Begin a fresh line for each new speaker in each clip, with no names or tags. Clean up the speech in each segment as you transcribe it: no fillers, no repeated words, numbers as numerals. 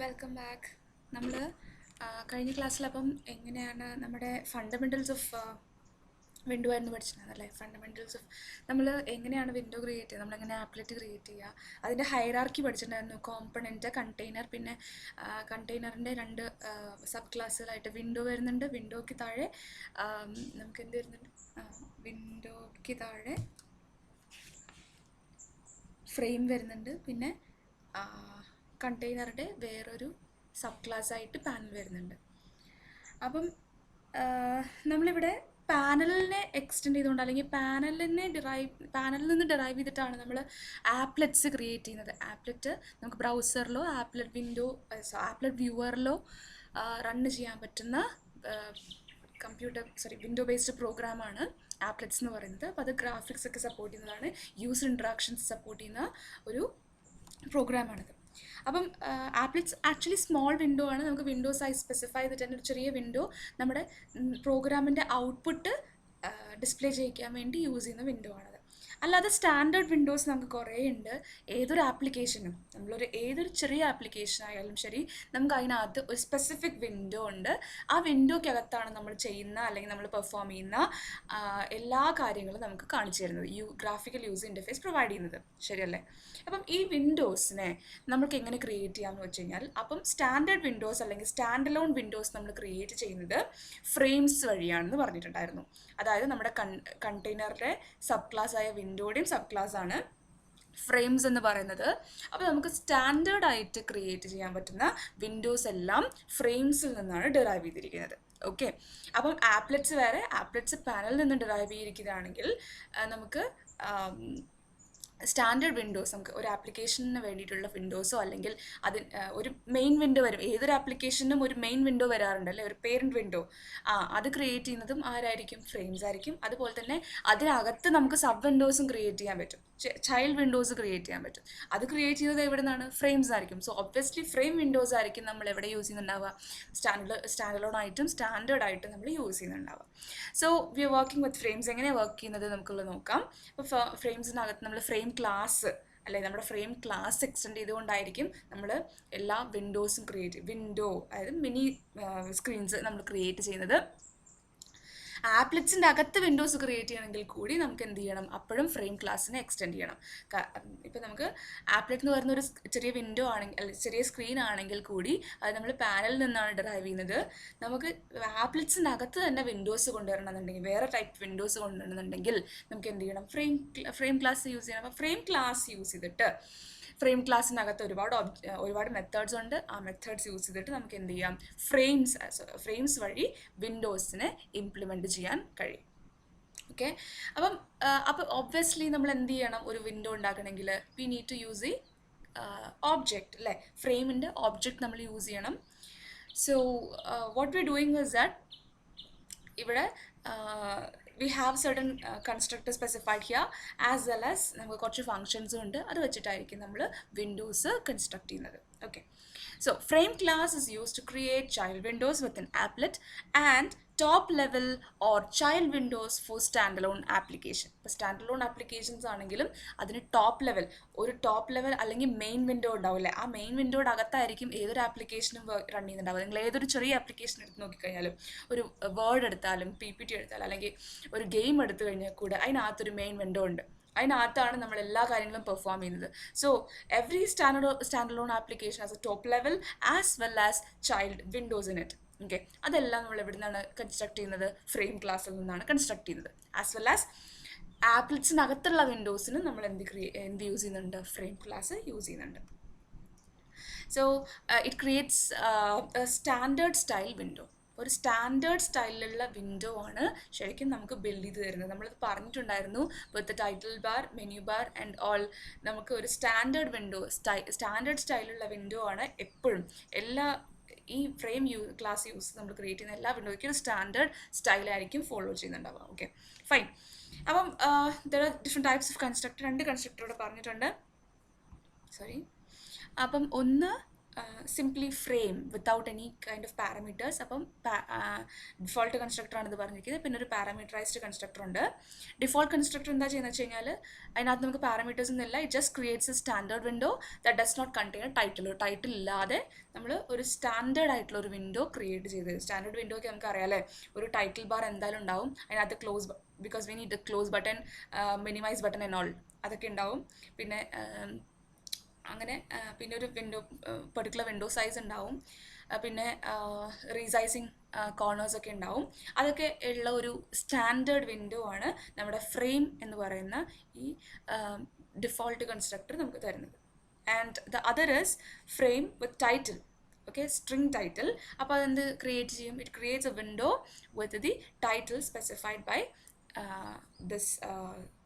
Welcome back. നമ്മൾ കഴിഞ്ഞ ക്ലാസ്സിലപ്പം എങ്ങനെയാണ് നമ്മുടെ ഫണ്ടമെൻറ്റൽസ് ഓഫ് വിൻഡോ ആയിരുന്നു പഠിച്ചിട്ടുണ്ടായിരുന്നല്ലേ. ഫണ്ടമെൻറ്റൽസ് ഓഫ് നമ്മൾ എങ്ങനെയാണ് വിൻഡോ ക്രിയേറ്റ് ചെയ്യുക, നമ്മളെങ്ങനെ ആപ്ലെറ്റ് ക്രിയേറ്റ് ചെയ്യുക, അതിൻ്റെ ഹൈറാർക്കി പഠിച്ചിട്ടുണ്ടായിരുന്നു. കോമ്പണൻറ്റ്, കണ്ടെയ്നർ, പിന്നെ കണ്ടെയ്നറിൻ്റെ രണ്ട് സബ് ക്ലാസ്സുകളായിട്ട് വിൻഡോ വരുന്നുണ്ട്. വിൻഡോയ്ക്ക് താഴെ നമുക്ക് എന്ത് വരുന്നുണ്ട്, വിൻഡോയ്ക്ക് താഴെ ഫ്രെയിം വരുന്നുണ്ട്. പിന്നെ കണ്ടെയ്നറുടെ വേറൊരു സബ് ക്ലാസ് ആയിട്ട് പാനൽ വരുന്നുണ്ട്. അപ്പം നമ്മളിവിടെ പാനലിനെ എക്സ്റ്റെൻഡ് ചെയ്തുകൊണ്ട്, അല്ലെങ്കിൽ പാനലിൽ നിന്ന് ഡിറൈവ് ചെയ്തിട്ടാണ് നമ്മൾ ആപ്ലെറ്റ്സ് ക്രിയേറ്റ് ചെയ്യുന്നത്. ആപ്ലെറ്റ് നമുക്ക് ബ്രൗസറിലോ ആപ്ലെറ്റ് വ്യൂവറിലോ റൺ ചെയ്യാൻ പറ്റുന്ന വിൻഡോ ബേസ്ഡ് പ്രോഗ്രാമാണ് ആപ്ലെറ്റ്സ് എന്ന് പറയുന്നത്. അപ്പോൾ അത് ഗ്രാഫിക്സ് ഒക്കെ സപ്പോർട്ട് ചെയ്യുന്നതാണ്, യൂസർ ഇൻട്രാക്ഷൻസ് സപ്പോർട്ട് ചെയ്യുന്ന ഒരു പ്രോഗ്രാമാണിത്. അപ്പം ആപ്ലെറ്റ്സ് ആക്ച്വലി സ്മോൾ വിൻഡോ ആണ്. നമുക്ക് വിൻഡോ സൈസ് സ്പെസിഫൈ ചെയ്തിട്ട് തന്നെ ഒരു ചെറിയ വിൻഡോ നമ്മുടെ പ്രോഗ്രാമിൻ്റെ ഔട്ട്പുട്ട് ഡിസ്പ്ലേ ചെയ്യിക്കാൻ വേണ്ടി യൂസ് ചെയ്യുന്ന വിൻഡോ ആണത്. അല്ലാതെ സ്റ്റാൻഡേർഡ് വിൻഡോസ് നമുക്ക് കുറേ ഉണ്ട്. ഏതൊരു ആപ്ലിക്കേഷനും, ഏതൊരു ചെറിയ ആപ്ലിക്കേഷൻ ആയാലും ശരി, നമുക്ക് അതിനകത്ത് ഒരു സ്പെസിഫിക് വിൻഡോ ഉണ്ട്. ആ വിൻഡോയ്ക്കകത്താണ് നമ്മൾ ചെയ്യുന്ന അല്ലെങ്കിൽ നമ്മൾ പെർഫോം ചെയ്യുന്ന എല്ലാ കാര്യങ്ങളും നമുക്ക് കാണിച്ചു തരുന്നത്, ഗ്രാഫിക്കൽ യൂസർ ഇൻ്റർഫേസ് പ്രൊവൈഡ് ചെയ്യുന്നത്. ശരിയല്ലേ? അപ്പം ഈ വിൻഡോസിനെ നമുക്ക് എങ്ങനെ ക്രിയേറ്റ് ചെയ്യാമെന്ന് വെച്ച് കഴിഞ്ഞാൽ, അപ്പം സ്റ്റാൻഡേർഡ് വിൻഡോസ് അല്ലെങ്കിൽ സ്റ്റാൻഡ് അലോൺ വിൻഡോസ് നമ്മൾ ക്രിയേറ്റ് ചെയ്യുന്നത് ഫ്രെയിംസ് വഴിയാണെന്ന് പറഞ്ഞിട്ടുണ്ടായിരുന്നു. അതായത് നമ്മുടെ കണ്ടെയ്നറിൻ്റെ സബ് ക്ലാസ് ആയ വിൻഡോയുടെയും സബ് ക്ലാസ് ആണ് ഫ്രെയിംസ് എന്ന് പറയുന്നത്. അപ്പോൾ നമുക്ക് സ്റ്റാൻഡേർഡ് ആയിട്ട് ക്രിയേറ്റ് ചെയ്യാൻ പറ്റുന്ന വിൻഡോസ് എല്ലാം ഫ്രെയിംസിൽ നിന്നാണ് ഡിറൈവ് ചെയ്തിരിക്കുന്നത്. ഓക്കെ, അപ്പം ആപ്ലെറ്റ്സ് പാനലിൽ നിന്ന് ഡിറൈവ് ചെയ്തിരിക്കുന്നതാണെങ്കിൽ നമുക്ക് സ്റ്റാൻഡേർഡ് വിൻഡോസ്, നമുക്ക് ഒരു ആപ്ലിക്കേഷന് വേണ്ടിയിട്ടുള്ള വിൻഡോസോ അല്ലെങ്കിൽ ഒരു മെയിൻ വിൻഡോ വരും. ഏതൊരു ആപ്ലിക്കേഷനും ഒരു മെയിൻ വിൻഡോ വരാറുണ്ട് അല്ലേ, ഒരു പേരൻറ്റ് വിൻഡോ. അത് ക്രിയേറ്റ് ചെയ്യുന്നതും ആരായിരിക്കും? ഫ്രെയിംസ് ആയിരിക്കും. അതുപോലെ തന്നെ അതിനകത്ത് നമുക്ക് സബ് വിൻഡോസും ക്രിയേറ്റ് ചെയ്യാൻ പറ്റും, ചൈൽഡ് വിൻഡോസ് ക്രിയേറ്റ് ചെയ്യാൻ പറ്റും. അത് ക്രിയേറ്റ് ചെയ്യുന്നത് എവിടെ നിന്നാണ്? ഫ്രെയിംസ് ആയിരിക്കും. സോ ഒബ്വിയസ്ലി ഫ്രെയിം വിൻഡോസ് ആയിരിക്കും നമ്മൾ എവിടെ യൂസ് ചെയ്യുന്നുണ്ടാവുക? സ്റ്റാൻഡ് അലോൺ ആയിട്ടും സ്റ്റാൻഡേർഡ് ആയിട്ടും നമ്മൾ യൂസ് ചെയ്യുന്നുണ്ടാവുക. So we are working with frames. എങ്ങനെയാണ് വർക്ക് ചെയ്യുന്നത് നമുക്കുള്ളത് നോക്കാം. അപ്പോൾ ഫ്രെയിംസിനകത്ത് നമ്മൾ ഫ്രെയിം ക്ലാസ് നമ്മുടെ ഫ്രെയിം ക്ലാസ് എക്സ്റ്റെൻഡ് ചെയ്തുകൊണ്ടായിരിക്കും നമ്മൾ എല്ലാ വിൻഡോസും വിൻഡോ അതായത് മിനി സ്ക്രീൻസ് നമ്മൾ ക്രിയേറ്റ് ചെയ്യുന്നത്. ആപ്ലെറ്റ്സിൻ്റെ അകത്ത് വിൻഡോസ് ക്രിയേറ്റ് ചെയ്യണമെങ്കിൽ കൂടി നമുക്ക് എന്ത് ചെയ്യണം? അപ്പോഴും ഫ്രെയിം ക്ലാസ്സിനെ എക്സ്റ്റെൻഡ് ചെയ്യണം. ഇപ്പം നമുക്ക് ആപ്ലെറ്റ് എന്ന് പറയുന്ന ഒരു ചെറിയ വിൻഡോ ആണെങ്കിൽ, അല്ലെങ്കിൽ ചെറിയ സ്ക്രീൻ ആണെങ്കിൽ കൂടി അത് നമ്മൾ പാനലിൽ നിന്നാണ് ഡ്രൈവ് ചെയ്യുന്നത്. നമുക്ക് ആപ്ലെറ്റ്സിൻ്റെ അകത്ത് തന്നെ വിൻഡോസ് കൊണ്ടുവരണമെന്നുണ്ടെങ്കിൽ, വേറെ ടൈപ്പ് വിൻഡോസ് കൊണ്ടുവരണമെന്നുണ്ടെങ്കിൽ നമുക്ക് എന്ത് ചെയ്യണം? ഫ്രെയിം ക്ലാസ് യൂസ് ചെയ്യണം. അപ്പോൾ ഫ്രെയിം ക്ലാസ് യൂസ് ചെയ്തിട്ട് ഫ്രെയിം ക്ലാസ്സിനകത്ത് ഒരുപാട് മെത്തേഡ്സ് ഉണ്ട്. ആ മെത്തേഡ്സ് യൂസ് ചെയ്തിട്ട് നമുക്ക് എന്ത് ചെയ്യാം? ഫ്രെയിംസ് വഴി വിൻഡോസിനെ ഇംപ്ലിമെൻറ്റ് ചെയ്യാൻ കഴിയും. ഓക്കെ, അപ്പം ഒബ്വിയസ്ലി നമ്മൾ എന്ത് ചെയ്യണം? ഒരു വിൻഡോ ഉണ്ടാക്കണമെങ്കിൽ we need to use object അല്ലേ? ഫ്രെയിമിൻ്റെ ഓബ്ജക്റ്റ് നമ്മൾ യൂസ് ചെയ്യണം. So what we doing is that ഇവിടെ we have certain constructor specified here, as well as നമുക്ക് കുറച്ച് ഫങ്ഷൻസും ഉണ്ട്. അത് വെച്ചിട്ടായിരിക്കും നമ്മൾ വിൻഡോസ് കൺസ്ട്രക്ട് ചെയ്യുന്നത്. Okay, so frame class is used to create child windows with an applet and top level or child windows for standalone application. ഇപ്പോൾ standalone applications ആണെങ്കിലും അതിന് ടോപ്പ് ലെവൽ അല്ലെങ്കിൽ മെയിൻ വിൻഡോ ഉണ്ടാവില്ലേ, ആ മെയിൻ വിൻഡോയുടെ അകത്തായിരിക്കും ഏതൊരു ആപ്ലിക്കേഷനും run ചെയ്യുന്നുണ്ടാവുക. നിങ്ങൾ ഏതൊരു ചെറിയ ആപ്ലിക്കേഷൻ എടുത്ത് നോക്കിക്കഴിഞ്ഞാലും, ഒരു വേർഡ് എടുത്താലും PPT എടുത്താലും അല്ലെങ്കിൽ ഒരു ഗെയിം എടുത്തു കഴിഞ്ഞാൽ കൂടെ അതിനകത്തൊരു മെയിൻ വിൻഡോ ഉണ്ട്. അതിനകത്താണ് നമ്മൾ എല്ലാ കാര്യങ്ങളും പെർഫോം ചെയ്യുന്നത്. So every standalone application as A top level as well as child Windows in it. Okay, അതെല്ലാം നമ്മൾ എവിടെ നിന്നാണ് കൺസ്ട്രക്ട് ചെയ്യുന്നത്? ഫ്രെയിം ക്ലാസ്സിൽ നിന്നാണ് കൺസ്ട്രക്ട് ചെയ്യുന്നത്. ആസ് വെൽ ആസ് ആപ്ലെറ്റ്സിനകത്തുള്ള വിൻഡോസിന് നമ്മൾ എന്ത് യൂസ് ചെയ്യുന്നുണ്ട്? ഫ്രെയിം ക്ലാസ് യൂസ് ചെയ്യുന്നുണ്ട്. So it creates standard style window. ഒരു സ്റ്റാൻഡേർഡ് സ്റ്റൈലിലുള്ള വിൻഡോ ആണ് ശരിക്കും നമുക്ക് ബിൽഡ് ചെയ്ത് തരുന്നത്. നമ്മളത് പറഞ്ഞിട്ടുണ്ടായിരുന്നു, with title bar, menu bar and all. നമുക്ക് ഒരു സ്റ്റാൻഡേർഡ് സ്റ്റൈലുള്ള വിൻഡോ ആണ് എപ്പോഴും ഈ ഫ്രെയിം ക്ലാസ് യൂസ് നമ്മൾ ക്രിയേറ്റ് ചെയ്യുന്ന എല്ലാ വിൻഡോയ്ക്കും ഒരു സ്റ്റാൻഡേർഡ് സ്റ്റൈലായിരിക്കും ഫോളോ ചെയ്യുന്നുണ്ടാവുക. Okay, fine. അപ്പം there are different types of constructor. 2 കൺസ്ട്രക്ടറോടെ പറഞ്ഞിട്ടുണ്ട്. അപ്പം ഒന്ന് simply frame without any kind of parameters. അപ്പം ഡിഫോൾട്ട് കൺസ്ട്രക്ടറാണ് ഇത് പറഞ്ഞിരിക്കുന്നത്. പിന്നെ ഒരു പാരാമീറ്ററൈസ്ഡ് കൺസ്ട്രക്ടർ ഉണ്ട്. ഡിഫോൾട്ട് കൺസ്ട്രക്ടർ എന്താ ചെയ്യുന്നത് വെച്ച് കഴിഞ്ഞാൽ അതിനകത്ത് നമുക്ക് പാരാമീറ്റേഴ്സ് ഒന്നുമില്ല. It just creates a standard window that does not contain title. Title ഇല്ലാതെ നമ്മൾ ഒരു സ്റ്റാൻഡേർഡ് ആയിട്ടുള്ള ഒരു വിൻഡോ ക്രിയേറ്റ് ചെയ്ത്. സ്റ്റാൻഡേർഡ് വിൻഡോയ്ക്ക് നമുക്ക് അറിയാമല്ലേ, ഒരു ടൈറ്റിൽ ബാർ എന്തായാലും ഉണ്ടാവും. അതിനകത്ത് close, because we need close button, minimize button and all അതൊക്കെ ഉണ്ടാവും. പിന്നെ അങ്ങനെ പിന്നെ ഒരു വിൻഡോ പെർട്ടിക്കുലർ വിൻഡോ സൈസ് ഉണ്ടാവും. പിന്നെ റീസൈസിങ് കോർണേഴ്സൊക്കെ ഉണ്ടാവും. അതൊക്കെ ഉള്ള ഒരു സ്റ്റാൻഡേർഡ് വിൻഡോ ആണ് നമ്മുടെ ഫ്രെയിം എന്ന് പറയുന്ന ഈ ഡിഫോൾട്ട് കൺസ്ട്രക്ടർ നമുക്ക് തരുന്നത്. And the other is frame with title. Okay, string title. അപ്പോൾ അതെന്ത് ക്രിയേറ്റ് ചെയ്യും? It creates a window with the title specified by this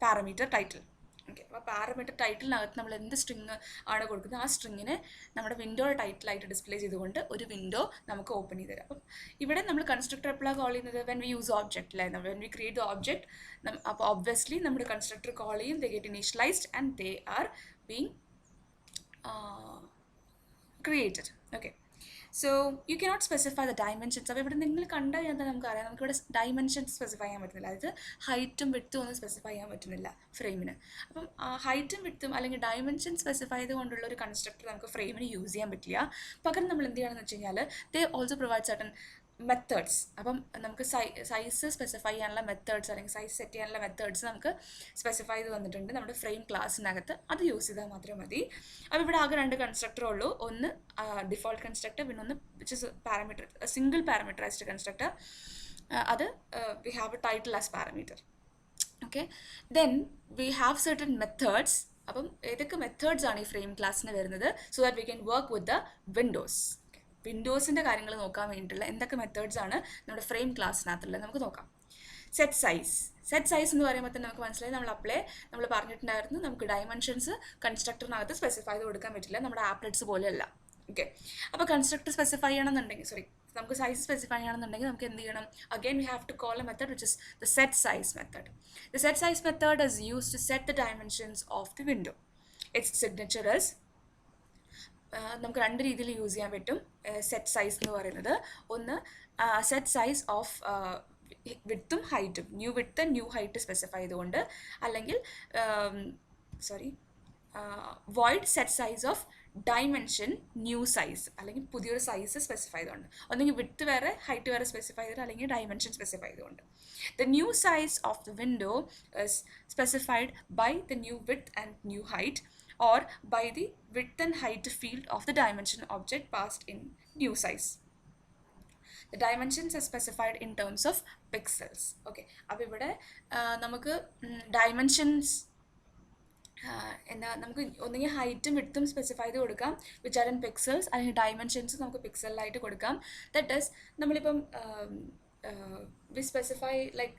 parameter title. Okay, അപ്പോൾ പാരാമീറ്റർ ടൈറ്റിലിനകത്ത് നമ്മൾ എന്ത് സ്ട്രിങ് ആണ് കൊടുക്കുന്നത് ആ സ്ട്രിങ്ങിനെ നമ്മുടെ വിൻഡോയുടെ ടൈറ്റിലായിട്ട് ഡിസ്പ്ലേ ചെയ്തുകൊണ്ട് ഒരു വിൻഡോ നമുക്ക് ഓപ്പൺ ചെയ്ത് തരാം. അപ്പം ഇവിടെ നമ്മൾ കൺസ്ട്രക്ടർ എപ്പോഴാണ് കോൾ ചെയ്യുന്നത്? വെൻ വി യൂസ് ഓബ്ജക്റ്റ് അല്ലേ, when we create the object. അപ്പോൾ ഒബ്വിയസ്ലി നമ്മുടെ കൺസ്ട്രക്ടർ കോൾ ചെയ്യും, they get initialised and they are being created. Okay, so you cannot specify the dimensions. അപ്പോൾ ഇവിടെ നിങ്ങൾ കണ്ടാൽ എന്താ നമുക്കറിയാം, നമുക്കിവിടെ ഡയമെൻഷൻസ് സ്പെസിഫൈ ചെയ്യാൻ പറ്റുന്നില്ല. അതായത് ഹൈറ്റും വിഡ്ത്തും ഒന്നും സ്പെസിഫൈ ചെയ്യാൻ പറ്റുന്നില്ല ഫ്രെയിമിന്. അപ്പം ഹൈറ്റും വിഡ്ത്തും അല്ലെങ്കിൽ ഡയമെൻഷൻ സ്പെസിഫൈ ചെയ്തുകൊണ്ടുള്ള ഒരു കൺസ്ട്രക്ടർ നമുക്ക് ഫ്രെയിമിന് യൂസ് ചെയ്യാൻ പറ്റില്ല. പകരം നമ്മൾ എന്ത് ചെയ്യണമെന്ന് വെച്ച് കഴിഞ്ഞാൽ they also provide certain methods. അപ്പം നമുക്ക് സൈസ് സ്പെസിഫൈ ചെയ്യാനുള്ള മെത്തേഡ്സ് അല്ലെങ്കിൽ സൈസ് സെറ്റ് ചെയ്യാനുള്ള മെത്തേഡ്സ് നമുക്ക് സ്പെസിഫൈ ചെയ്ത് വന്നിട്ടുണ്ട് നമ്മുടെ ഫ്രെയിം ക്ലാസ്സിനകത്ത്. അത് യൂസ് ചെയ്താൽ മാത്രം മതി. അപ്പോൾ ഇവിടെ ആകെ രണ്ട് കൺസ്ട്രക്ടറേ ഉള്ളൂ. ഒന്ന് ഡിഫോൾട്ട് കൺസ്ട്രക്ടർ, പിന്നെ ഒന്ന് which is parameter, single parameterized constructor. അത് we have a title as parameter. Okay, then we have certain methods. അപ്പം ഏതൊക്കെ മെത്തേഡ്സ് ആണ് ഈ ഫ്രെയിം ക്ലാസ്സിന് വരുന്നത്? So that we can work with the windows. വിൻഡോസിൻ്റെ കാര്യങ്ങൾ നോക്കാൻ വേണ്ടിയിട്ടുള്ള എന്തൊക്കെ മെത്തേഡ്സ് ആണ് നമ്മുടെ ഫ്രെയിം ക്ലാസ്സിനകത്തുള്ളത് നമുക്ക് നോക്കാം. Set size. സെറ്റ് സൈസ് എന്ന് പറയുമ്പോൾ തന്നെ നമുക്ക് മനസ്സിലായി, നമ്മൾ പറഞ്ഞിട്ടുണ്ടായിരുന്നു നമുക്ക് ഡയമെൻഷൻസ് കൺസ്ട്രക്ടറിനകത്ത് സ്പെസിഫൈ ചെയ്ത് കൊടുക്കാൻ പറ്റില്ല, നമ്മുടെ ആപ്ലെറ്റ്സ് പോലെയല്ല. ഓക്കെ, അപ്പോൾ കൺസ്ട്രക്ടർ സ്പെസിഫൈ ചെയ്യണമെന്നുണ്ടെങ്കിൽ നമുക്ക് സൈസ് സ്പെസിഫൈ ചെയ്യണമെന്നുണ്ടെങ്കിൽ നമുക്ക് എന്ത് ചെയ്യണം? Again we have to call a method which is the set size method. The set size method is used to set the dimensions of the window. Its signature is, നമുക്ക് രണ്ട് രീതിയിൽ use ചെയ്യാൻ പറ്റും set size എന്ന് പറയുന്നത്. ഒന്ന് set size of വിഡ്ത്തും ഹൈറ്റും, new width new height specify ചെയ്തുകൊണ്ട്, അല്ലെങ്കിൽ void set size of dimension new size, അല്ലെങ്കിൽ പുതിയൊരു സൈസ് സ്പെസിഫൈ ചെയ്തുകൊണ്ട്. ഒന്നെങ്കിൽ വിഡ്ത്ത് വേറെ ഹൈറ്റ് വേറെ സ്പെസിഫൈ ചെയ്തിട്ട്, അല്ലെങ്കിൽ ഡയമെൻഷൻ സ്പെസിഫൈ ചെയ്തുകൊണ്ട്. The new size of the window is specified by the new width and new height, or by the width and height field of the dimension object passed in new size. The dimensions are specified in terms of pixels. Okay, അപ്പോൾ ഇവിടെ നമുക്ക് dimensions എന്താ, നമുക്ക് ഒന്നുകിൽ ഹൈറ്റും വിഡ്ത്തും specify ചെയ്ത് കൊടുക്കാം which are in pixels, അല്ലെങ്കിൽ ഡയമെൻഷൻസ് നമുക്ക് പിക്സലിലായിട്ട് കൊടുക്കാം. ദാറ്റ് ഈസ് നമ്മളിപ്പം വി സ്പെസിഫൈ ലൈക്ക്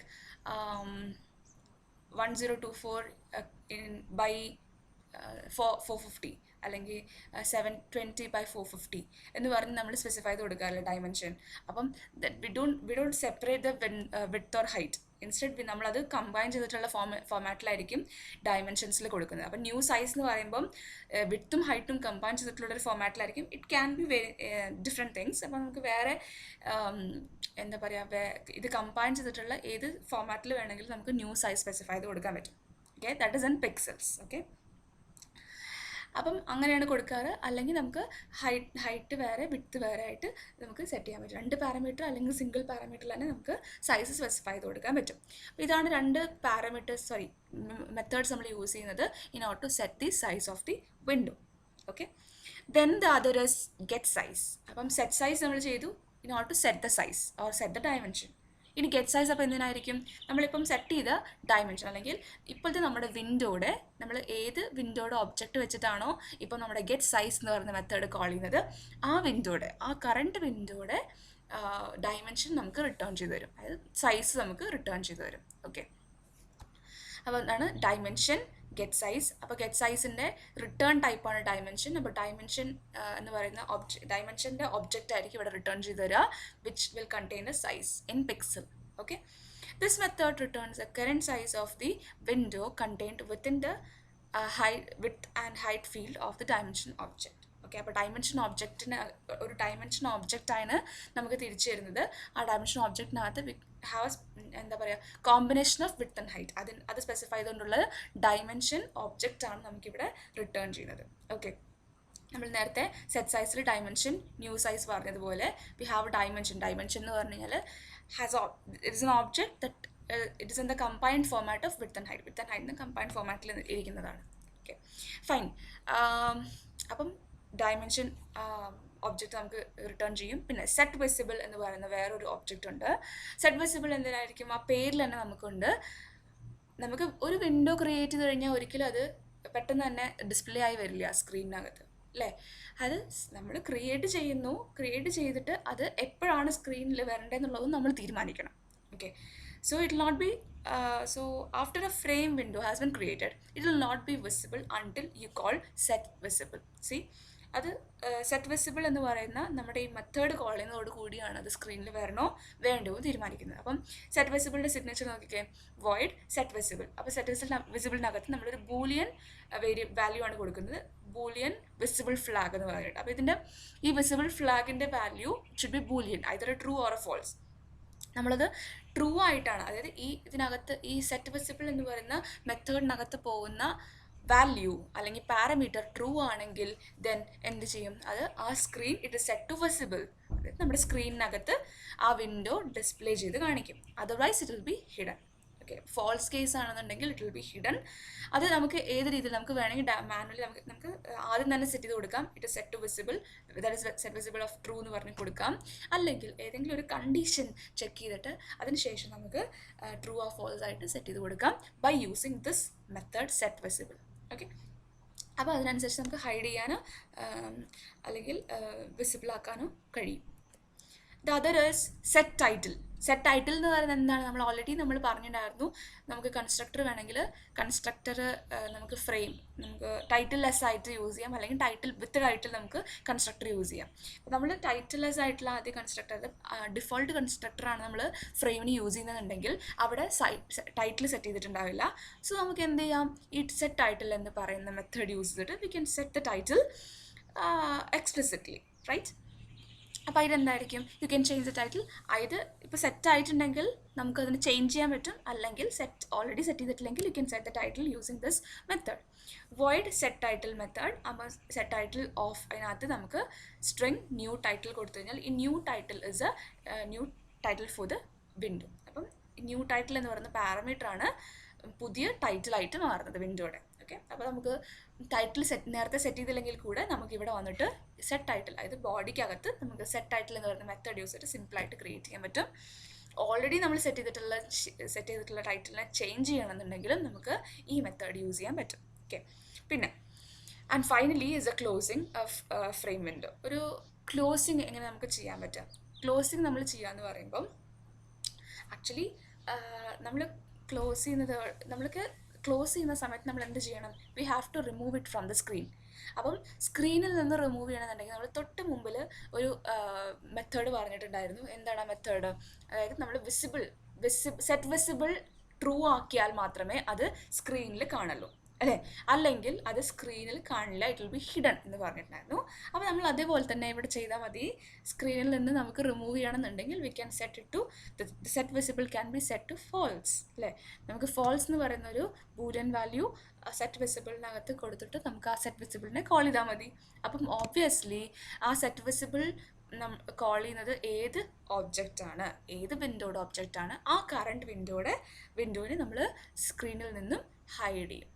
1024 by 450 അല്ലെങ്കിൽ 720/450 എന്ന് പറഞ്ഞ് നമ്മൾ സ്പെസിഫൈ ചെയ്ത് കൊടുക്കാമല്ലോ ഡയമെൻഷൻ. അപ്പം we don't separate the width or height. Instead നമ്മളത് കമ്പൈൻ ചെയ്തിട്ടുള്ള ഫോമാറ്റിലായിരിക്കും ഡയമെൻഷൻസിൽ കൊടുക്കുന്നത്. അപ്പം ന്യൂ സൈസ് എന്ന് പറയുമ്പം വിഡ്ത്തും ഹൈറ്റും കമ്പൈൻ ചെയ്തിട്ടുള്ളൊരു ഫോമാറ്റിലായിരിക്കും. It can be very different things. അപ്പം നമുക്ക് വേറെ എന്താ പറയുക, ഇത് കമ്പൈൻ ചെയ്തിട്ടുള്ള ഏത് ഫോമാറ്റിൽ വേണമെങ്കിലും നമുക്ക് ന്യൂ സൈസ് സ്പെസിഫൈ ചെയ്ത് കൊടുക്കാൻ പറ്റും. Okay, that is in pixels. Okay, അപ്പം അങ്ങനെയാണ് കൊടുക്കാറ്. അല്ലെങ്കിൽ നമുക്ക് ഹൈറ്റ് വേറെ വിഡ്ത്ത് വേറെ ആയിട്ട് നമുക്ക് സെറ്റ് ചെയ്യാൻ പറ്റും. രണ്ട് പാരാമീറ്റർ അല്ലെങ്കിൽ സിംഗിൾ പാരാമീറ്ററിൽ തന്നെ നമുക്ക് സൈസ് സ്പെസിഫൈ ചെയ്ത് കൊടുക്കാൻ പറ്റും. അപ്പോൾ ഇതാണ് രണ്ട് മെത്തേഡ്സ് നമ്മൾ യൂസ് ചെയ്യുന്നത് in order to set the size of the window. Okay, then the other is get size. അപ്പം സെറ്റ് സൈസ് നമ്മൾ ചെയ്തു in order to set the size or set the dimension. ഇനി ഗെറ്റ് സൈസ് അപ്പോൾ എന്തിനായിരിക്കും? നമ്മളിപ്പം set ചെയ്ത dimension അല്ലെങ്കിൽ ഇപ്പോഴത്തെ നമ്മുടെ വിൻഡോയുടെ, നമ്മൾ ഏത് വിൻഡോയുടെ ഒബ്ജക്റ്റ് വെച്ചിട്ടാണോ ഇപ്പോൾ നമ്മുടെ ഗെറ്റ് സൈസ് എന്ന് പറയുന്ന മെത്തേഡ് കോൾ ചെയ്യുന്നത്, ആ വിൻഡോയുടെ, ആ കറണ്ട് വിൻഡോയുടെ ഡയമെൻഷൻ നമുക്ക് റിട്ടേൺ ചെയ്ത് തരും. അതായത് സൈസ് നമുക്ക് റിട്ടേൺ ചെയ്ത് തരും. ഓക്കെ, അപ്പോൾ എന്താണ് ഡയമെൻഷൻ, ഗെറ്റ് സൈസ്. അപ്പോൾ ഗെറ്റ് സൈസിൻ്റെ റിട്ടേൺ ടൈപ്പാണ് ഡയമെൻഷൻ. അപ്പോൾ ഡയമെൻഷൻ എന്ന് പറയുന്ന ഡയമെൻഷൻ്റെ ഒബ്ജക്റ്റ് ആയിരിക്കും ഇവിടെ റിട്ടേൺ ചെയ്ത് തരിക, which will contain A size in pixel. Okay, this method returns the current size of the window contained within the width and height field of the dimension object. Okay, അപ്പോൾ dimension ഒബ്ജക്റ്റിന് ഒരു dimension ഒബ്ജക്റ്റാണ് നമുക്ക് തിരിച്ചു തരുന്നത്. ആ dimension ഒബ്ജക്റ്റിനകത്ത് have എന്താ പറയുക combination of width and height, അത് specify ചെയ്തുകൊണ്ടുള്ള ഡയമെൻഷൻ ഒബ്ജക്റ്റാണ് നമുക്കിവിടെ റിട്ടേൺ ചെയ്യുന്നത്. ഓക്കെ, നമ്മൾ നേരത്തെ സെറ്റ് സൈസിൽ ഡയമെൻഷൻ ന്യൂ സൈസ് പറഞ്ഞതുപോലെ വി ഹാവ് ഡയമെൻഷൻ എന്ന് പറഞ്ഞു കഴിഞ്ഞാൽ it is an object that it is in the combined format of width and height combined ഫോമാറ്റിൽ ഇരിക്കുന്നതാണ്. Okay, fine. അപ്പം ഡയമെൻഷൻ ഒബ്ജക്റ്റ് നമുക്ക് റിട്ടേൺ ചെയ്യും. പിന്നെ സെറ്റ് വിസിബിൾ എന്ന് പറയുന്ന വേറൊരു ഒബ്ജക്റ്റ് ഉണ്ട്. സെറ്റ് വിസിബിൾ എന്തിനായിരിക്കും, ആ പേരിൽ തന്നെ നമുക്ക് ഒരു വിൻഡോ ക്രിയേറ്റ് ചെയ്ത് കഴിഞ്ഞാൽ ഒരിക്കലും അത് പെട്ടെന്ന് തന്നെ ഡിസ്പ്ലേ ആയി വരില്ല സ്ക്രീനിനകത്ത്, അല്ലേ? അത് നമ്മൾ ക്രിയേറ്റ് ചെയ്തിട്ട് അത് എപ്പോഴാണ് സ്ക്രീനിൽ വരേണ്ടതെന്നുള്ളതും നമ്മൾ തീരുമാനിക്കണം. Okay, so it will not be so after a frame window has been created, it will not be visible until you call set visible. See, അത് സെറ്റ് വിസിബിൾ എന്ന് പറയുന്ന നമ്മുടെ ഈ മെത്തേഡ് കോൾ ചെയ്യുന്നതോട് കൂടിയാണ് അത് സ്ക്രീനിൽ വരണോ വേണ്ടോ തീരുമാനിക്കുന്നത്. അപ്പം സെറ്റ് വിസിബിളിൻ്റെ സിഗ്നേച്ചർ നോക്കിക്കേ, വോയിഡ് സെറ്റ് വിസിബിൾ. അപ്പോൾ സെറ്റ് വിസിബിളിനകത്ത് നമ്മളൊരു ബൂലിയൻ വാല്യൂ ആണ് കൊടുക്കുന്നത്, ബൂലിയൻ വിസിബിൾ ഫ്ലാഗ് എന്ന് പറഞ്ഞിട്ട്. അപ്പോൾ ഇതിൻ്റെ ഈ വിസിബിൾ ഫ്ലാഗിൻ്റെ value should be boolean, either true or false. നമ്മളത് ട്രൂ ആയിട്ടാണ്, അതായത് ഇതിനകത്ത് ഈ സെറ്റ് വിസിബിൾ എന്ന് പറയുന്ന മെത്തേഡിനകത്ത് പോകുന്ന വാല്യൂ അല്ലെങ്കിൽ പാരാമീറ്റർ ട്രൂ ആണെങ്കിൽ ദെൻ എന്ത് ചെയ്യും, അത് ആ screen it is set to visible, അതായത് നമ്മുടെ സ്ക്രീനിനകത്ത് ആ വിൻഡോ ഡിസ്പ്ലേ ചെയ്ത് കാണിക്കും. Otherwise it will be hidden. Okay, false case ആണെന്നുണ്ടെങ്കിൽ ഇറ്റ് വിൽ ബി ഹിഡൻ. അത് നമുക്ക് ഏത് രീതിയിൽ നമുക്ക് വേണമെങ്കിൽ മാനുവലി നമുക്ക് ആദ്യം തന്നെ സെറ്റ് ചെയ്ത് കൊടുക്കാം, it is set to visible, that is set visible of true എന്ന് പറഞ്ഞ് കൊടുക്കാം. അല്ലെങ്കിൽ ഏതെങ്കിലും ഒരു കണ്ടീഷൻ ചെക്ക് ചെയ്തിട്ട് അതിനുശേഷം നമുക്ക് ട്രൂ ഓർ ഫോൾസ് ആയിട്ട് സെറ്റ് ചെയ്ത് കൊടുക്കാം by using this method set visible. Okay, അപ്പോൾ അതിനനുസരിച്ച് നമുക്ക് ഹൈഡ് ചെയ്യാനോ അല്ലെങ്കിൽ വിസിബിൾ ആക്കാനോ കഴിയും. The other is set title. Set title എന്ന് പറയുന്നത് എന്താണ്, നമ്മൾ പറഞ്ഞിട്ടുണ്ടായിരുന്നു, നമുക്ക് കൺസ്ട്രക്ടർ വേണമെങ്കിൽ കൺസ്ട്രക്ടർ നമുക്ക് ഫ്രെയിം നമുക്ക് ടൈറ്റിൽ ലെസ് ആയിട്ട് യൂസ് ചെയ്യാം, അല്ലെങ്കിൽ ടൈറ്റിൽ വിത്ത് ടൈറ്റിൽ നമുക്ക് കൺസ്ട്രക്ടർ യൂസ് ചെയ്യാം. അപ്പോൾ നമ്മൾ ടൈറ്റിൽ ലെസ് ആയിട്ടുള്ള ആദ്യം കൺസ്ട്രക്ടർ, ഡിഫോൾട്ട് കൺസ്ട്രക്ടറാണ് നമ്മൾ ഫ്രെയിമിന് യൂസ് ചെയ്യുന്നതെന്നുണ്ടെങ്കിൽ അവിടെ ടൈറ്റിൽ സെറ്റ് ചെയ്തിട്ടുണ്ടാവില്ല. സോ നമുക്ക് എന്ത് ചെയ്യാം, ഈ സെറ്റ് ടൈറ്റിൽ എന്ന് പറയുന്ന മെത്തേഡ് യൂസ് ചെയ്തിട്ട് we can set the title explicitly, right? അപ്പോൾ ഇതെന്തായിരിക്കും, you can change the title. ഇത് ഇപ്പോൾ സെറ്റ് ആയിട്ടുണ്ടെങ്കിൽ നമുക്കതിന് ചേഞ്ച് ചെയ്യാൻ പറ്റും, അല്ലെങ്കിൽ ഓൾറെഡി സെറ്റ് ചെയ്തിട്ടില്ലെങ്കിൽ you can set the title using this method. Void set title method. അപ്പോൾ സെറ്റ് ടൈറ്റിൽ ഓഫ് അതിനകത്ത് നമുക്ക് സ്ട്രിങ് ന്യൂ ടൈറ്റിൽ കൊടുത്തു കഴിഞ്ഞാൽ ഈ new title is a new title for the window. അപ്പം ന്യൂ ടൈറ്റിൽ എന്ന് പറയുന്ന പാരാമീറ്ററാണ് പുതിയ ടൈറ്റിലായിട്ട് മാറുന്നത് വിൻഡോയുടെ. ഓക്കെ, അപ്പോൾ നമുക്ക് ടൈറ്റിൽ നേരത്തെ സെറ്റ് ചെയ്തില്ലെങ്കിൽ കൂടെ നമുക്കിവിടെ വന്നിട്ട് സെറ്റ് ടൈറ്റിൽ, അതായത് ബോഡിക്കകത്ത് നമുക്ക് സെറ്റ് ടൈറ്റിൽ എന്ന് പറയുന്ന മെത്തേഡ് യൂസ് ചെയ്തിട്ട് സിമ്പിളായിട്ട് ക്രിയേറ്റ് ചെയ്യാൻ പറ്റും. ഓൾറെഡി നമ്മൾ സെറ്റ് ചെയ്തിട്ടുള്ള ടൈറ്റിലിനെ ചേഞ്ച് ചെയ്യണമെന്നുണ്ടെങ്കിലും നമുക്ക് ഈ മെത്തേഡ് യൂസ് ചെയ്യാൻ പറ്റും. ഓക്കെ, പിന്നെ and finally is A closing of frame window. ഒരു ക്ലോസിങ് എങ്ങനെ നമുക്ക് ചെയ്യാൻ പറ്റുക? ക്ലോസിങ് നമ്മൾ ചെയ്യാന്ന് പറയുമ്പം ആക്ച്വലി നമ്മൾ ക്ലോസ് ചെയ്യുന്ന സമയത്ത് നമ്മൾ എന്ത് ചെയ്യണം, we have to remove it from the screen. അപ്പം സ്ക്രീനിൽ നിന്ന് റിമൂവ് ചെയ്യണമെന്നുണ്ടെങ്കിൽ നമ്മൾ തൊട്ട് മുമ്പിൽ ഒരു മെത്തേഡ് പറഞ്ഞിട്ടുണ്ടായിരുന്നു. എന്താണ് ആ മെത്തേഡ്? അതായത് നമ്മൾ സെറ്റ് വിസിബിൾ ട്രൂ ആക്കിയാൽ മാത്രമേ അത് സ്ക്രീനിൽ കാണുള്ളൂ, അല്ലേ? അല്ലെങ്കിൽ അത് സ്ക്രീനിൽ കാണില്ല, ഇറ്റ് വിൽ ബി ഹിഡൻ എന്ന് പറഞ്ഞിട്ടുണ്ടായിരുന്നു. അപ്പോൾ നമ്മൾ അതേപോലെ തന്നെ ഇവിടെ ചെയ്താൽ മതി. സ്ക്രീനിൽ നിന്ന് നമുക്ക് റിമൂവ് ചെയ്യണമെന്നുണ്ടെങ്കിൽ we can set it to set visible can be set to false, അല്ലേ? നമുക്ക് ഫോൾസ് എന്ന് പറയുന്ന ഒരു ബൂലിയൻ വാല്യൂ സെറ്റ് വിസിബിളിനകത്ത് കൊടുത്തിട്ട് നമുക്ക് ആ സെറ്റ് വിസിബിളിനെ കോൾ ചെയ്താൽ മതി. അപ്പം ഓബ്വിയസ്ലി ആ സെറ്റ് വിസിബിൾ കോൾ ചെയ്യുന്നത് ഏത് ഒബ്ജക്റ്റാണ്, ഏത് വിൻഡോയുടെ ഒബ്ജക്റ്റാണ്, ആ കറണ്ട് വിൻഡോനെ നമ്മൾ സ്ക്രീനിൽ നിന്നും ഹൈഡ് ചെയ്യും.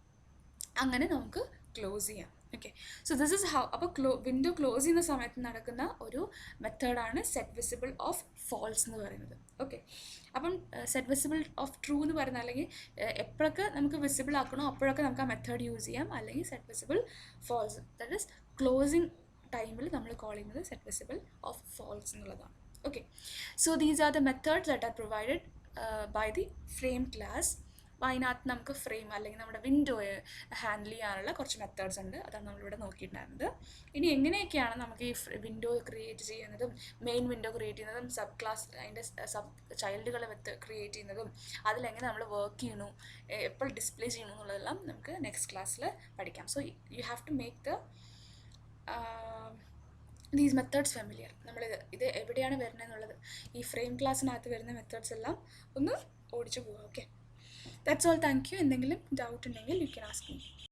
അങ്ങനെ നമുക്ക് ക്ലോസ് ചെയ്യാം. Okay, so this is how. അപ്പോൾ വിൻഡോ ക്ലോസ് ചെയ്യുന്ന സമയത്ത് നടക്കുന്ന ഒരു മെത്തേഡാണ് സെറ്റ് വിസിബിൾ ഓഫ് ഫോൾസ് എന്ന് പറയുന്നത്. ഓക്കെ, അപ്പം സെറ്റ് വിസിബിൾ ഓഫ് ട്രൂ എന്ന് പറയുന്നത്, അല്ലെങ്കിൽ എപ്പോഴൊക്കെ നമുക്ക് വിസിബിൾ ആക്കണോ അപ്പോഴൊക്കെ നമുക്ക് ആ മെത്തേഡ് യൂസ് ചെയ്യാം. അല്ലെങ്കിൽ set visible false, that is closing ടൈമിൽ നമ്മൾ കോൾ ചെയ്യുന്നത് സെറ്റ് വിസിബിൾ ഓഫ് ഫോൾസ് എന്നുള്ളതാണ്. Okay, so these are the methods that are provided by the frame class. അപ്പോൾ അതിനകത്ത് നമുക്ക് ഫ്രെയിം അല്ലെങ്കിൽ നമ്മുടെ വിൻഡോയെ ഹാൻഡിൽ ചെയ്യാനുള്ള കുറച്ച് മെത്തേഡ്സ് ഉണ്ട്. അതാണ് നമ്മളിവിടെ നോക്കിയിട്ടുണ്ടായിരുന്നത്. ഇനി എങ്ങനെയൊക്കെയാണ് നമുക്ക് ഈ വിൻഡോ ക്രിയേറ്റ് ചെയ്യുന്നതും മെയിൻ വിൻഡോ ക്രിയേറ്റ് ചെയ്യുന്നതും സബ് ക്ലാസ് അതിൻ്റെ സബ് ചൈൽഡുകളെ ക്രിയേറ്റ് ചെയ്യുന്നതും അതിലെങ്ങനെ നമ്മൾ വർക്ക് ചെയ്യണു, എപ്പോൾ ഡിസ്പ്ലേ ചെയ്യണു എന്നുള്ളതെല്ലാം നമുക്ക് നെക്സ്റ്റ് ക്ലാസ്സിൽ പഠിക്കാം. So you have to make the these methods familiar. ഇത് എവിടെയാണ് വരുന്നത് എന്നുള്ളത്, ഈ ഫ്രെയിം ക്ലാസ്സിനകത്ത് വരുന്ന മെത്തേഡ്സ് എല്ലാം ഒന്ന് ഓടിച്ചു പോവുക. Okay, that's all. Thank you. എന്തെങ്കിലും ഡൗട്ട് ഉണ്ടെങ്കിൽ യു ക്യാൻ ആസ്ക് മീ.